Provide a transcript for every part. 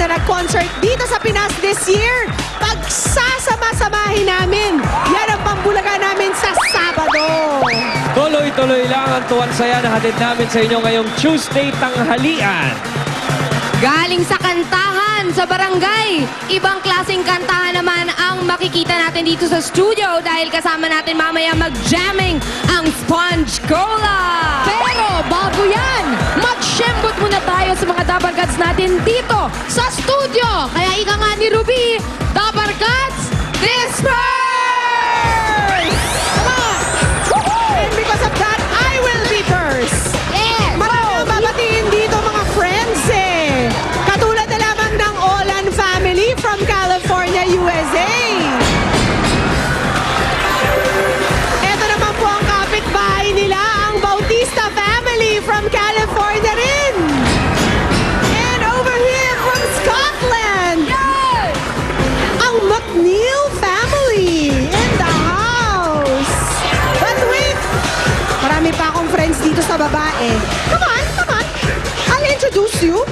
na nag-concert dito sa Pinas this year. Pagsasama-samahin namin. Yan ang pambulaga namin sa Sabado. Tuloy-tuloy lang ang tuwan saya na hatid namin sa inyo ngayong Tuesday tanghalian. Galing sa kantahan sa barangay. Ibang klaseng kantahan naman ang makikita natin dito sa studio dahil kasama natin mamaya mag-jamming ang Sponge Cola. Pero bago yan, mag-shembot muna tayo sa mga Dabarkads natin dito sa studio. Kaya ika nga ni Ruby, Dabarkads, Disperse! Come on! And because of that, I will be first. Yes! Marami ang babatiin dito mga friends eh. Katulad na lamang ng Olan family from California, USA. Ito naman po ang kapitbahay nila, ang Bautista family from California rin. And over here from Scotland, ang McNeil family in the house. But wait, marami pa akong friends dito sa babae. Come on, come on. I'll introduce you.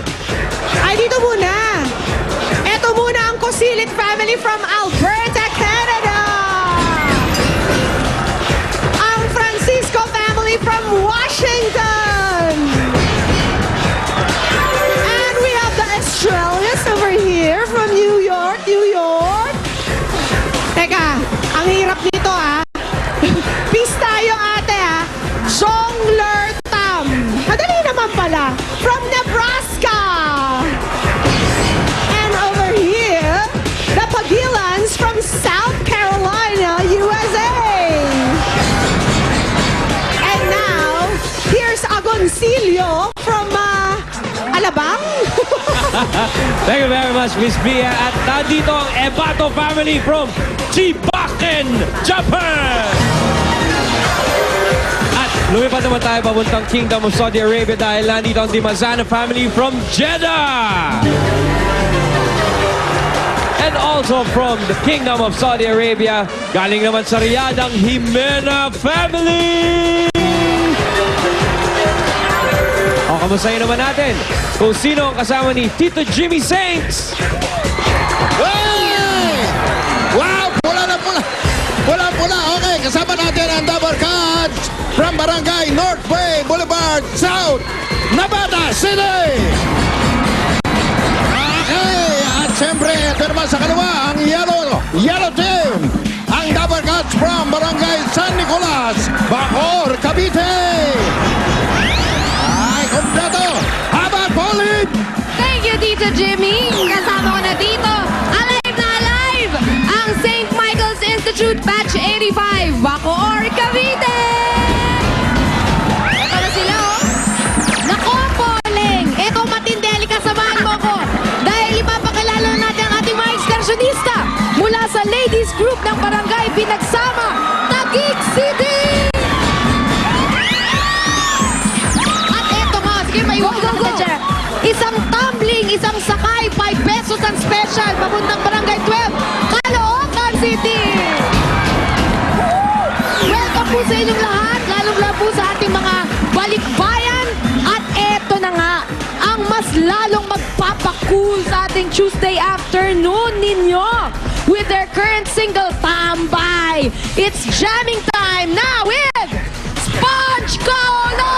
Ay, dito muna. Ito muna ang Cosilit family from Alberta, Canada. Ang Francisco family from Washington. And we have the Australians over here from New York, New York. Teka, ang hirap nito ah. Peace tayo ate ah. Jongler Tam. Madali naman pala. From Nebraska. And over here, the Pagilans from South Carolina, USA. And now, here's Agoncillo from Alabang. Thank you very much, Miss Bia. At nandito ang Ebato family from Chibaken, Japan. At lumipat naman tayo papuntang Kingdom of Saudi Arabia dahil nandito ang Dimazana family from Jeddah. And also from the Kingdom of Saudi Arabia, galing naman sa Riyadh ang Jimena family. O, kamustahin naman natin kung sino ang kasama ni Tito Jimmy Saints. Hey! Wow! Pula na pula! Pula-pula! Okay, kasama natin ang Dabarkads from Barangay Northway Boulevard, South Nevada City! Okay! At siyempre, ito naman sa kaliwa, ang Yellow Team! Ang Dabarkads from Barangay San Nicolas, Bacoor, Cavite! Ay, kompleto! Habang Pauline! Thank you, Tito Jimmy. Kasama ko na dito, alive, ang St. Michael's Institute Batch 85, Bacoor, Cavite! Ito na sila, oh. Nako, Poling! Ito matindeli, kasamahan mo ko. Dahil ipapakilala natin ang ating mga ekskursyonista mula sa ladies group ng Barangay Pinagsama, Taguig City! At eto nga, sige, may Go, go, go. dyan. Isang tumbling, isang sakay, 5 pesos ang special, papuntang Barangay 12, Caloocan City! Welcome po sa inyong lahat, lalong-lalo po sa ating mga balikbayan. At eto na nga, ang mas lalong magpapakool sa ating Tuesday afternoon ninyo with their current single, Tambay. It's jamming time now with Sponge Cola!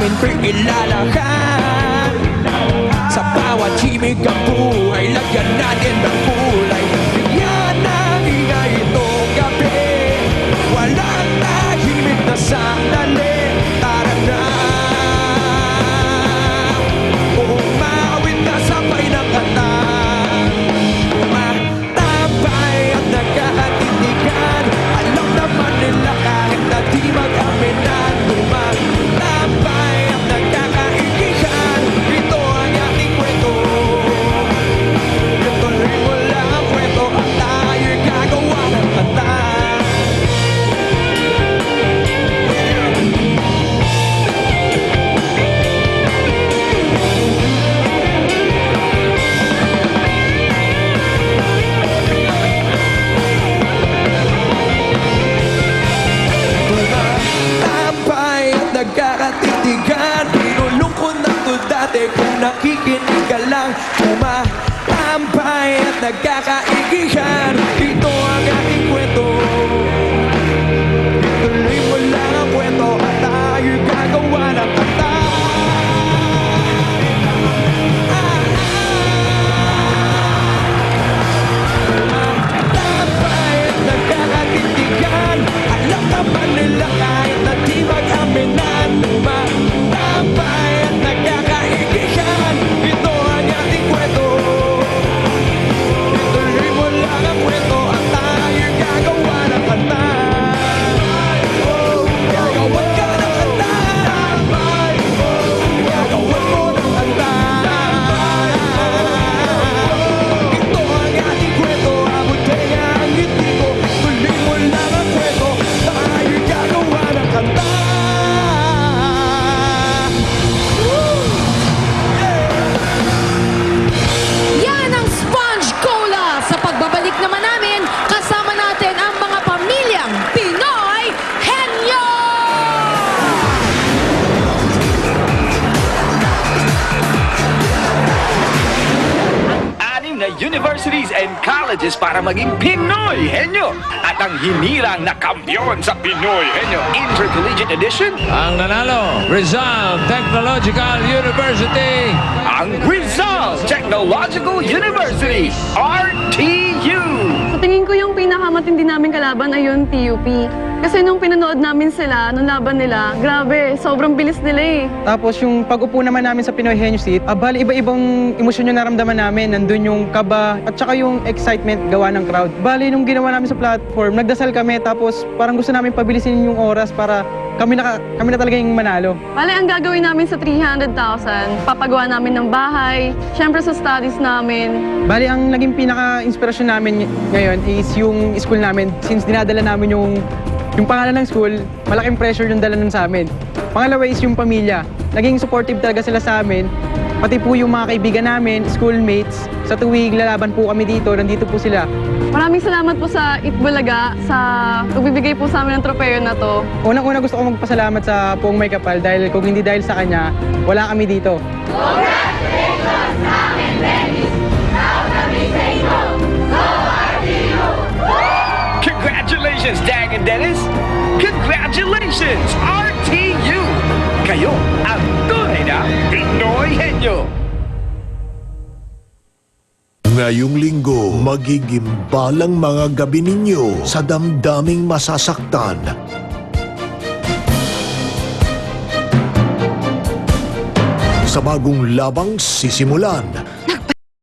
namin ilalakad. Sa bawat himig ang buhay, lagyan natin ng kulay. Yan ang ingay itong gabi, walang tahimik na sandali. Tara na, umawit na sabay ng kanta. Tumatambay at nagkakatindigan, alam naman nila kahit na di mag-aminan. Tumatambay at nagkakaigihan, ito ang aking kwento. Ituloy mo lang ang kwento at tayo'y gagawa ng kanta. Tumatambay at nagkakatindigan, pinulungkot na to dati kung nakikinig ka lang. Tumatambay at nagkakaigihan, ito ang aking kwento. Tuloy mo lang ang kwento at tayo'y gagawa ng kanta. Tumatambay at nagkakatindigan, alam naman nila kahit na di mag-aminan. Tumatambay at nagkakaigihan, ito ang ating kwento. Ituloy mo lang ang kwento at tayo'y gagawa ng kanta. Gagawan ka ng kanta, gagawan mo ng kanta. Ito ang ating kwento, abutin ang ngiti ko. Tuloy mo lang ang kwento, tayo'y gagawa ng kanta. Yan ang Sponge Cola. Sa pagbabalik naman namin, kasama natin ang mga pamilyang Pinoy Henyo! Anim na universities and colleges para maging Pinoy Henyo. At ang hinirang na kampiyon sa Pinoy Henyo Intercollegiate Edition, Ang nanalo, Rizal Technological University. ang Rizal Technological University, RTU. Sa tingin ko yung pinakamatindi namin kalaban ay yung TUP. Kasi nung pinanood namin sila, nung laban nila, grabe, sobrang bilis nila eh. Tapos yung pag-upo naman namin sa Pinoy Henyo Seat, bali iba-ibang emosyon yung naramdaman namin. Nandun yung kaba at saka yung excitement gawa ng crowd. Bali nung ginawa namin sa platform, nagdasal kami tapos parang gusto namin pabilisin yung oras para kami na talaga yung manalo. Bale, ang gagawin namin sa 300,000, papagawa namin ng bahay, syempre sa studies namin. Bali ang naging pinaka-inspirasyon namin ngayon is yung school namin. Since dinadala namin yung pangalan ng school, malaking pressure yung dala nun sa amin. Pangalawa is yung pamilya. Naging supportive talaga sila sa amin. Pati po yung mga kaibigan namin, schoolmates. Sa tuwing lalaban po kami dito, nandito po sila. Maraming salamat po sa Itbulaga sa pagbibigay po sa amin ng tropeo na to. Unang-una gusto ko magpasalamat sa Poong May Kapal dahil kung hindi dahil sa kanya, wala kami dito. Congratulations, Dag and Dennis! Congratulations, RTU! Kayo ang tunay na Pinoy Henyo! Ngayong linggo, magigimbalang mga gabi ninyo sa damdaming masasaktan. Sa bagong labang sisimulan,